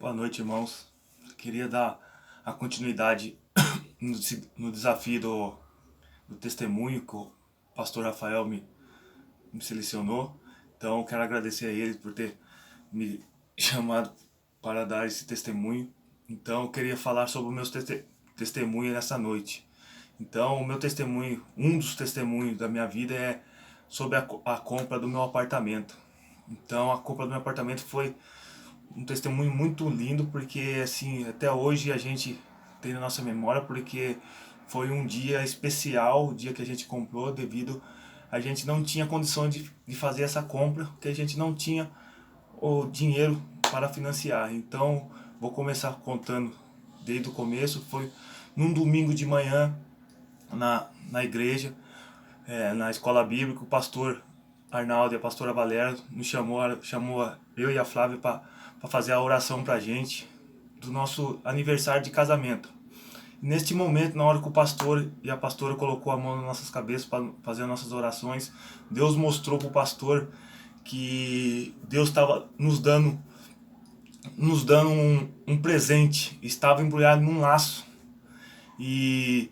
Boa noite, irmãos. Queria dar a continuidade no desafio do testemunho que o pastor Rafael me selecionou. Então, quero agradecer a ele por ter me chamado para dar esse testemunho. Então, eu queria falar sobre o meu testemunho nessa noite. Então, o meu testemunho, um dos testemunhos da minha vida é sobre a compra do meu apartamento. Então, a compra do meu apartamento foi um testemunho muito lindo, porque assim, até hoje a gente tem na nossa memória, porque foi um dia especial, o dia que a gente comprou, devido a gente não tinha condições de fazer essa compra, porque a gente não tinha o dinheiro para financiar. Então, vou começar contando desde o começo. Foi num domingo de manhã na igreja, na escola bíblica, o pastor Arnaldo e a pastora Valéria nos chamou eu e a Flávia para fazer a oração para a gente do nosso aniversário de casamento. Neste momento, na hora que o pastor e a pastora colocou a mão nas nossas cabeças para fazer as nossas orações, Deus mostrou para o pastor que Deus estava nos dando um presente, estava embrulhado num laço. E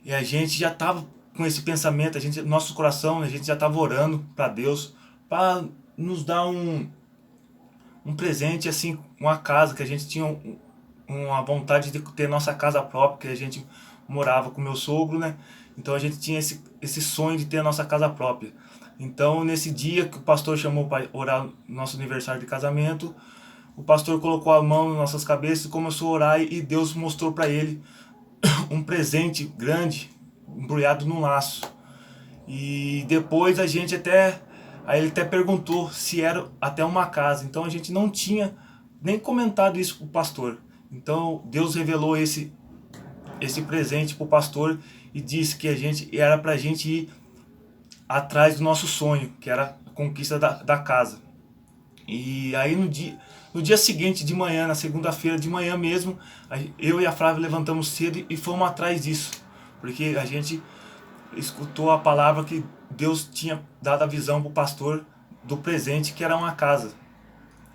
a gente já estava com esse pensamento, nosso coração, a gente já estava orando para Deus para nos dar um presente, assim, uma casa, que a gente tinha uma vontade de ter nossa casa própria, que a gente morava com meu sogro, né? Então a gente tinha esse sonho de ter a nossa casa própria. Então, nesse dia que o pastor chamou para orar no nosso aniversário de casamento, o pastor colocou a mão nas nossas cabeças e começou a orar, e Deus mostrou para ele um presente grande embrulhado num laço. E depois aí ele até perguntou se era até uma casa. Então a gente não tinha nem comentado isso pro pastor. Então Deus revelou esse presente pro pastor e disse que era pra gente ir atrás do nosso sonho, que era a conquista da casa. E aí no dia seguinte de manhã, na segunda-feira de manhã mesmo, eu e a Flávia levantamos cedo e fomos atrás disso, porque a gente escutou a palavra que Deus tinha dado a visão para o pastor do presente, que era uma casa.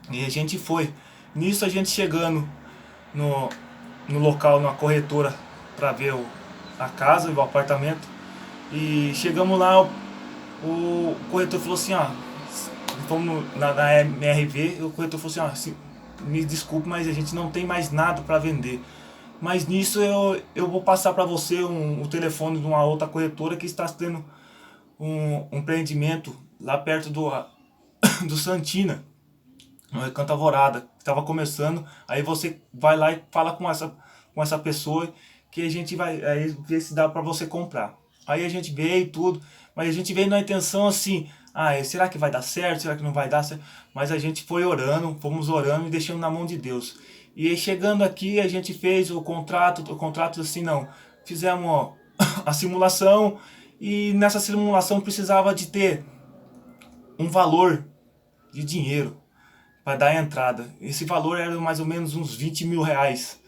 E a gente foi. Nisso, a gente chegando no, no local, na corretora, para ver a casa, o apartamento. E chegamos lá, o corretor falou assim, ó, fomos na MRV, e o corretor falou assim, ó, me desculpe, mas a gente não tem mais nada para vender. Mas nisso eu vou passar para você o telefone de uma outra corretora que está tendo um empreendimento lá perto do Santina, no Recanto Alvorada, que estava começando. Aí você vai lá e fala com essa pessoa que a gente vai aí ver se dá para você comprar. Aí a gente veio e tudo, mas a gente veio na intenção assim, será que vai dar certo? Será que não vai dar certo? Mas a gente foi orando, fomos orando e deixando na mão de Deus. E aí, chegando aqui, a gente fez o contrato assim, não, fizemos ó, a simulação, e nessa simulação precisava de ter um valor de dinheiro para dar a entrada. Esse valor era mais ou menos uns 20 mil reais.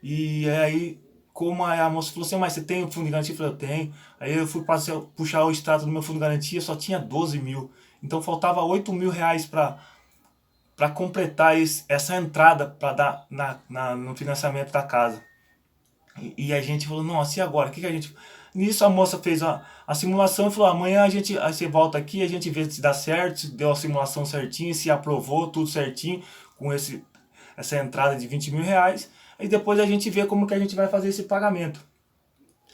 E aí, como a moça falou assim, mas você tem o fundo de garantia? Eu falei, eu tenho. Aí eu fui puxar o extrato do meu fundo de garantia, só tinha 12 mil. Então faltava 8 mil reais para completar essa entrada para dar no financiamento da casa. E a gente falou, nossa, e agora? O que a gente... Nisso a moça fez a simulação e falou, amanhã aí você volta aqui, a gente vê se dá certo, se deu a simulação certinha, se aprovou tudo certinho com essa entrada de 20 mil reais. E depois a gente vê como que a gente vai fazer esse pagamento.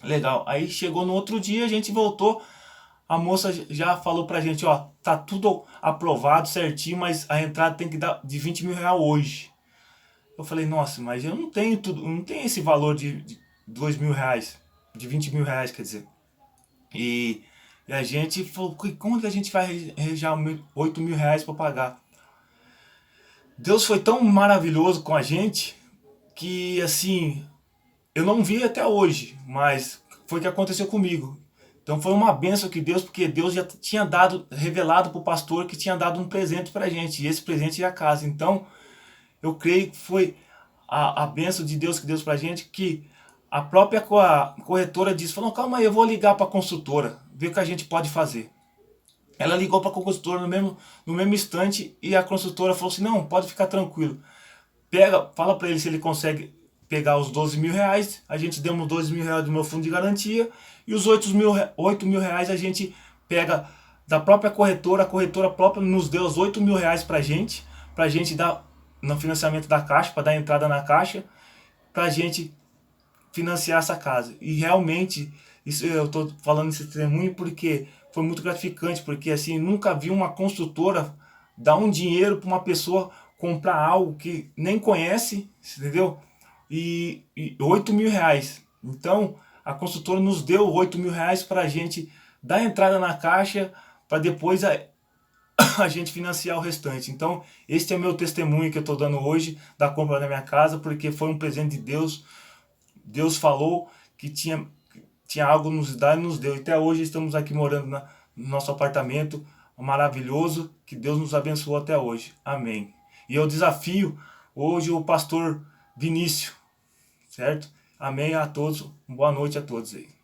Legal. Aí chegou no outro dia, a gente voltou, a moça já falou pra gente, ó, tá tudo aprovado certinho, mas a entrada tem que dar de 20 mil reais hoje. Eu falei, nossa, mas eu não tenho tudo, não tenho esse valor de 2 mil reais, de 20 mil reais, quer dizer. E a gente falou, como que a gente vai arranjar 8 mil reais para pagar? Deus foi tão maravilhoso com a gente que, assim, eu não vi até hoje, mas foi o que aconteceu comigo. Então foi uma benção que Deus, porque Deus já tinha revelado para o pastor que tinha dado um presente para a gente, e esse presente é a casa. Então eu creio que foi a bênção de Deus que deu pra gente, que a própria corretora disse, falou, calma aí, eu vou ligar pra construtora, ver o que a gente pode fazer. Ela ligou pra construtora no mesmo instante, e a construtora falou assim, não, pode ficar tranquilo. fala para ele se ele consegue pegar os 12 mil reais, a gente deu os 12 mil reais do meu fundo de garantia, e os 8 mil reais a gente pega da própria corretora, a corretora própria nos deu os 8 mil reais pra gente dar no financiamento da caixa, para dar entrada na caixa, pra gente financiar essa casa. E realmente, isso eu tô falando esse testemunho porque foi muito gratificante, porque assim, nunca vi uma construtora dar um dinheiro para uma pessoa comprar algo que nem conhece, entendeu? E 8 mil reais. Então, a construtora nos deu 8 mil reais para a gente dar entrada na caixa, para depois a gente financiar o restante. Então, este é o meu testemunho que eu estou dando hoje da compra da minha casa, porque foi um presente de Deus. Deus falou que tinha algo nos dar e nos deu. E até hoje estamos aqui morando no nosso apartamento maravilhoso, que Deus nos abençoou até hoje. Amém. E eu desafio hoje o pastor Vinícius, certo? Amém a todos. Boa noite a todos aí.